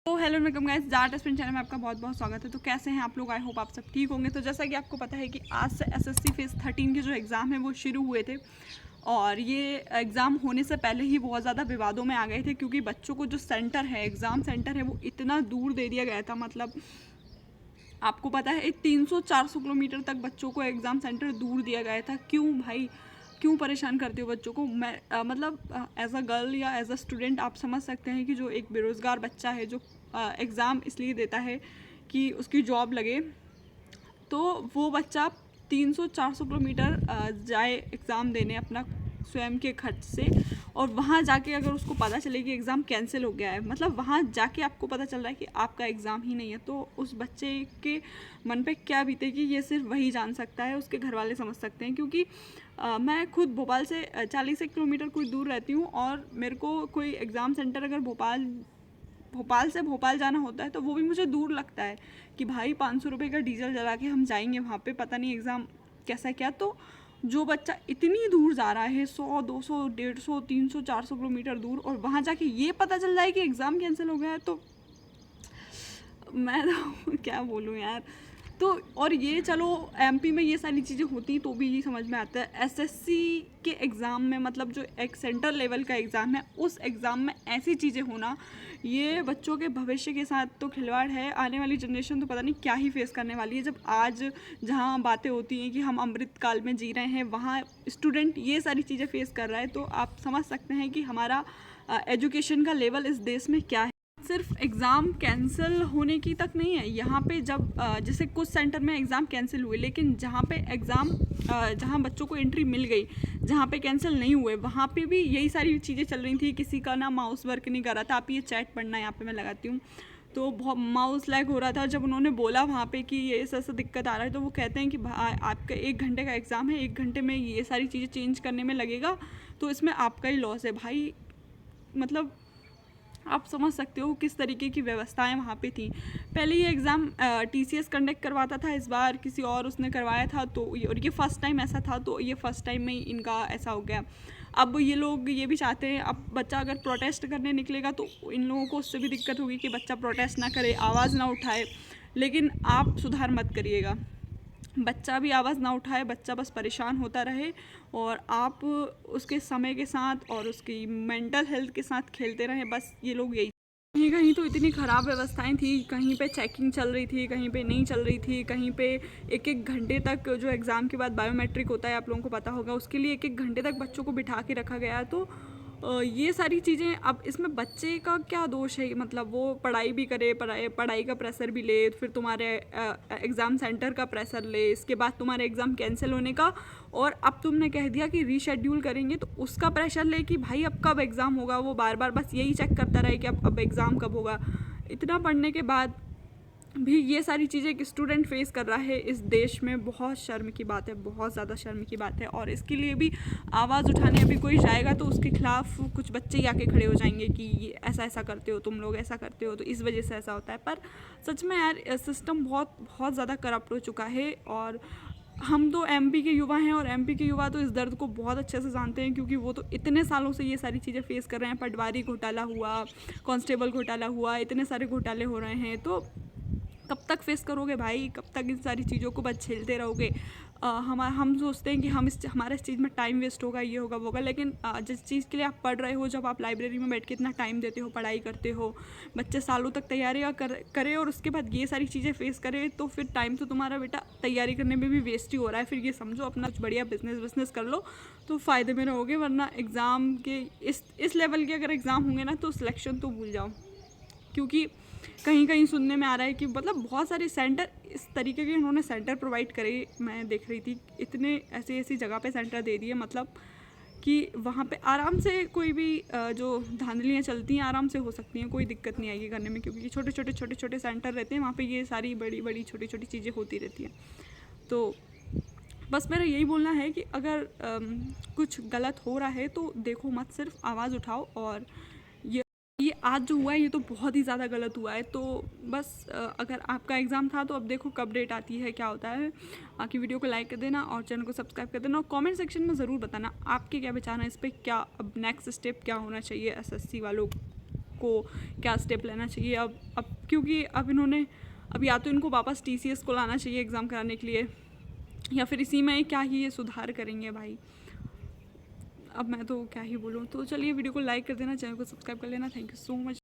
तो hello welcome guys, Jat spin channel में आपका बहुत बहुत स्वागत है। तो कैसे हैं आप लोग? आई होप आप सब ठीक होंगे। तो जैसा कि आपको पता है कि आज से एसएससी फेज़ 13 के जो एग्ज़ाम है वो शुरू हुए थे और ये एग्ज़ाम होने से पहले ही बहुत ज़्यादा विवादों में आ गए थे, क्योंकि बच्चों को जो सेंटर है, एग्ज़ाम सेंटर है, वो इतना दूर दे दिया गया था। मतलब आपको पता है 300-400 किलोमीटर तक बच्चों को एग्ज़ाम सेंटर दूर दिया गया था। क्यों भाई, क्यों परेशान करते हो बच्चों को? मैं मतलब एज अ गर्ल या एज अ स्टूडेंट आप समझ सकते हैं कि जो एक बेरोज़गार बच्चा है जो एग्ज़ाम इसलिए देता है कि उसकी जॉब लगे, तो वो बच्चा 300-400 किलोमीटर जाए एग्ज़ाम देने अपना स्वयं के खर्च से, और वहाँ जाके अगर उसको पता चले कि एग्ज़ाम कैंसिल हो गया है, मतलब वहाँ जाके आपको पता चल रहा है कि आपका एग्ज़ाम ही नहीं है, तो उस बच्चे के मन पे क्या बीतेगी ये सिर्फ वही जान सकता है, उसके घर वाले समझ सकते हैं। क्योंकि मैं खुद भोपाल से 40 किलोमीटर कोई दूर रहती हूँ, और मेरे को कोई एग्ज़ाम सेंटर अगर भोपाल से भोपाल जाना होता है तो वो भी मुझे दूर लगता है कि भाई 500 रुपये का डीजल जला के हम जाएंगे वहाँ पे, पता नहीं एग्ज़ाम कैसा क्या। तो जो बच्चा इतनी दूर जा रहा है, 100, 200, 150, 300, 400 किलोमीटर दूर, और वहाँ जाके ये पता चल रहा है कि एग्ज़ाम कैंसिल हो गया है, तो मैं तो क्या बोलूँ यार। तो और ये चलो एमपी में ये सारी चीज़ें होती तो भी ये समझ में आता है, एसएससी के एग्ज़ाम में, मतलब जो एक सेंटर लेवल का एग्ज़ाम है, उस एग्ज़ाम में ऐसी चीज़ें होना, ये बच्चों के भविष्य के साथ तो खिलवाड़ है। आने वाली जनरेशन तो पता नहीं क्या ही फेस करने वाली है, जब आज जहाँ बातें होती हैं कि हम अमृत काल में जी रहे हैं, वहाँ स्टूडेंट ये सारी चीज़ें फेस कर रहा है, तो आप समझ सकते हैं कि हमारा एजुकेशन का लेवल इस देश में क्या है। सिर्फ एग्ज़ाम कैंसिल होने की तक नहीं है यहाँ पे, जब जैसे कुछ सेंटर में एग्ज़ाम कैंसिल हुए, लेकिन जहाँ पे एग्ज़ाम जहाँ बच्चों को एंट्री मिल गई, जहाँ पे कैंसिल नहीं हुए, वहाँ पे भी यही सारी चीज़ें चल रही थी। किसी का ना माउस वर्क नहीं कर रहा था। आप ये चैट पढ़ना, यहाँ पे मैं लगाती हूँ, तो बहुत माउस लैग हो रहा था। जब उन्होंने बोला वहाँ पे कि ये ऐसा ऐसा दिक्कत आ रहा है, तो वो कहते हैं कि आपका 1 घंटे का एग्ज़ाम है, 1 घंटे में ये सारी चीज़ें चेंज करने में लगेगा, तो इसमें आपका ही लॉस है भाई। मतलब आप समझ सकते हो किस तरीके की व्यवस्थाएं वहाँ पे थी। पहले ये एग्ज़ाम टीसीएस कंडक्ट करवाता था, इस बार किसी और उसने करवाया था, तो और ये फ़र्स्ट टाइम ऐसा था, तो ये फ़र्स्ट टाइम में ही इनका ऐसा हो गया। अब ये लोग ये भी चाहते हैं, अब बच्चा अगर प्रोटेस्ट करने निकलेगा तो इन लोगों को उससे भी दिक्कत होगी कि बच्चा प्रोटेस्ट ना करे, आवाज़ ना उठाए। लेकिन आप सुधार मत करिएगा, बच्चा भी आवाज़ ना उठाए, बच्चा बस परेशान होता रहे, और आप उसके समय के साथ और उसकी मेंटल हेल्थ के साथ खेलते रहें, बस ये लोग यही। कहीं कहीं तो इतनी ख़राब व्यवस्थाएं थी, कहीं पे चेकिंग चल रही थी, कहीं पे नहीं चल रही थी, कहीं पे 1-1 घंटे तक, जो एग्ज़ाम के बाद बायोमेट्रिक होता है, आप लोगों को पता होगा, उसके लिए 1-1 घंटे तक बच्चों को बिठा के रखा गया। तो ये सारी चीज़ें, अब इसमें बच्चे का क्या दोष है? मतलब वो पढ़ाई भी करे, पढ़ाई का प्रेशर भी ले, फिर तुम्हारे एग्ज़ाम सेंटर का प्रेशर ले, इसके बाद तुम्हारे एग्ज़ाम कैंसिल होने का, और अब तुमने कह दिया कि रीशेड्यूल करेंगे, तो उसका प्रेशर ले कि भाई अब कब एग्ज़ाम होगा। वो बार बार बस यही चेक करता रहे कि अब एग्ज़ाम कब होगा। इतना पढ़ने के बाद भी ये सारी चीज़ें एक स्टूडेंट फेस कर रहा है इस देश में, बहुत शर्म की बात है, बहुत ज़्यादा शर्म की बात है। और इसके लिए भी आवाज़ उठाने अभी कोई जाएगा तो उसके खिलाफ कुछ बच्चे ही आके खड़े हो जाएंगे कि ये ऐसा ऐसा करते हो, तुम लोग ऐसा करते हो, तो इस वजह से ऐसा होता है। पर सच में यार, सिस्टम बहुत बहुत ज़्यादा करप्ट हो चुका है, और हम तो एमपी के युवा हैं, और एमपी के युवा तो इस दर्द को बहुत अच्छे से जानते हैं, क्योंकि वो तो इतने सालों से ये सारी चीज़ें फेस कर रहे हैं। पटवारी घोटाला हुआ, कांस्टेबल घोटाला हुआ, इतने सारे घोटाले हो रहे हैं, तो कब तक फेस करोगे भाई? कब तक इन सारी चीज़ों को बस झेलते रहोगे? हम सोचते हैं कि हमारा इस चीज़ में टाइम वेस्ट होगा, ये होगा वो होगा, लेकिन जिस चीज़ के लिए आप पढ़ रहे हो, जब आप लाइब्रेरी में बैठ के इतना टाइम देते हो, पढ़ाई करते हो, बच्चे सालों तक तैयारियाँ करे, और उसके बाद ये सारी चीज़ें फेस करे, तो फिर टाइम तो तुम्हारा बेटा तैयारी करने में भी वेस्ट ही हो रहा है। फिर ये समझो अपना कुछ बढ़िया बिजनेस कर लो तो फ़ायदे में रहोगे, वरना एग्ज़ाम के इस लेवल के अगर एग्ज़ाम होंगे ना, तो सिलेक्शन तो भूल जाओ। क्योंकि कहीं कहीं सुनने में आ रहा है कि मतलब बहुत सारे सेंटर इस तरीके के इन्होंने सेंटर प्रोवाइड करे, मैं देख रही थी, इतने ऐसी ऐसी जगह पे सेंटर दे दिए, मतलब कि वहाँ पे आराम से कोई भी जो धांधलियाँ चलती हैं आराम से हो सकती हैं, कोई दिक्कत नहीं आएगी करने में, क्योंकि छोटे छोटे सेंटर रहते हैं, वहाँ पे ये सारी बड़ी बड़ी छोटी छोटी चीज़ें होती रहती हैं। तो बस मेरा यही बोलना है कि अगर कुछ गलत हो रहा है तो देखो मत, सिर्फ आवाज़ उठाओ। और ये आज जो हुआ है ये तो बहुत ही ज़्यादा गलत हुआ है। तो बस अगर आपका एग्ज़ाम था तो अब देखो कब डेट आती है, क्या होता है। बाकी वीडियो को लाइक कर देना और चैनल को सब्सक्राइब कर देना, और कमेंट सेक्शन में ज़रूर बताना आपके क्या विचार हैं इस पर, क्या अब नेक्स्ट स्टेप क्या होना चाहिए एसएससी वालों इनको क्या स्टेप लेना चाहिए अब क्योंकि अब इन्होंने अब या तो इनको वापस TCS को लाना चाहिए एग्ज़ाम कराने के लिए, या फिर इसी में क्या ही ये सुधार करेंगे भाई। अब मैं तो क्या ही बोलूँ। तो चलिए वीडियो को लाइक कर देना, चैनल को सब्सक्राइब कर लेना। Thank you so much.